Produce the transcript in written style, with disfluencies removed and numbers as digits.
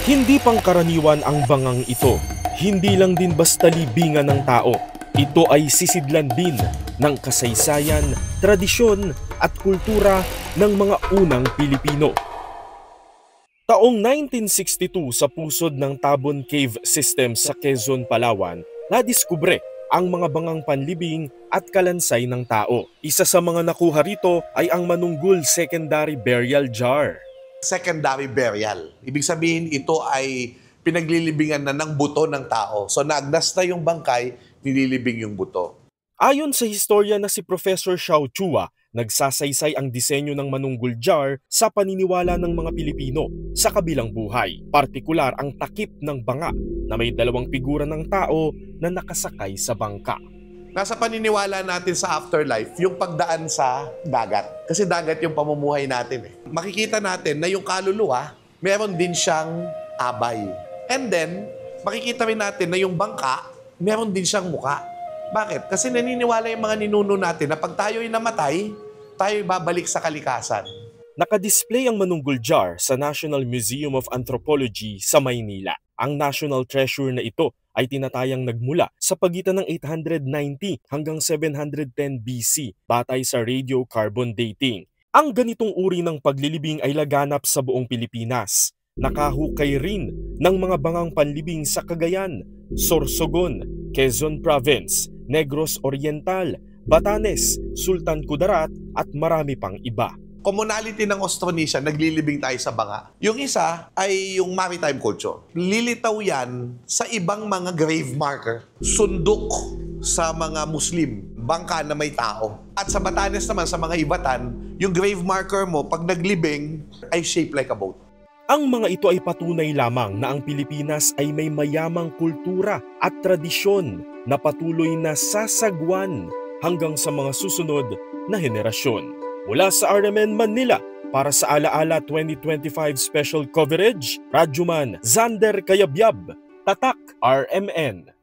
Hindi pangkaraniwan ang bangang ito. Hindi lang din basta libingan ng tao. Ito ay sisidlan din ng kasaysayan, tradisyon at kultura ng mga unang Pilipino. Taong 1962 sa pusod ng Tabon Cave System sa Quezon, Palawan, nadiskubre ang mga bangang panlibing at kalansay ng tao. Isa sa mga nakuha rito ay ang Manunggul Secondary Burial Jar. Secondary burial. Ibig sabihin ito ay pinaglilibingan na ng buto ng tao. So naagnas na yung bangkay, nililibing yung buto. Ayon sa historia na si Professor Xiao Chua, nagsasaysay ang disenyo ng Manunggul Jar sa paniniwala ng mga Pilipino sa kabilang buhay. Partikular ang takip ng banga na may dalawang figura ng tao na nakasakay sa bangka. Nasa paniniwala natin sa afterlife, yung pagdaan sa dagat. Kasi dagat yung pamumuhay natin. Makikita natin na yung kaluluwa, meron din siyang abay. And then, makikita rin natin na yung bangka, meron din siyang muka. Bakit? Kasi naniniwala yung mga ninuno natin na pag tayo'y namatay, tayo'y babalik sa kalikasan. Nakadisplay ang Manunggul Jar sa National Museum of Anthropology sa Maynila. Ang national treasure na ito ay tinatayang nagmula sa pagitan ng 890 hanggang 710 BC batay sa radiocarbon dating. Ang ganitong uri ng paglilibing ay laganap sa buong Pilipinas. Nakahukay rin ng mga bangang panlibing sa Cagayan, Sorsogon, Quezon Province, Negros Oriental, Batanes, Sultan Kudarat at marami pang iba. Commonality ng Austronesian, naglilibing tayo sa banga. Yung isa ay yung maritime culture. Lilitaw yan sa ibang mga grave marker. Sundok sa mga Muslim, bangka na may tao. At sa Batanes naman, sa mga Ibatan, yung grave marker mo, pag naglibing, ay shaped like a boat. Ang mga ito ay patunay lamang na ang Pilipinas ay may mayamang kultura at tradisyon na patuloy na sasagwan hanggang sa mga susunod na henerasyon. Mula sa RMN Manila, para sa Alaala 2025 special coverage, Radyoman Zander Kayabyab, Tatak RMN.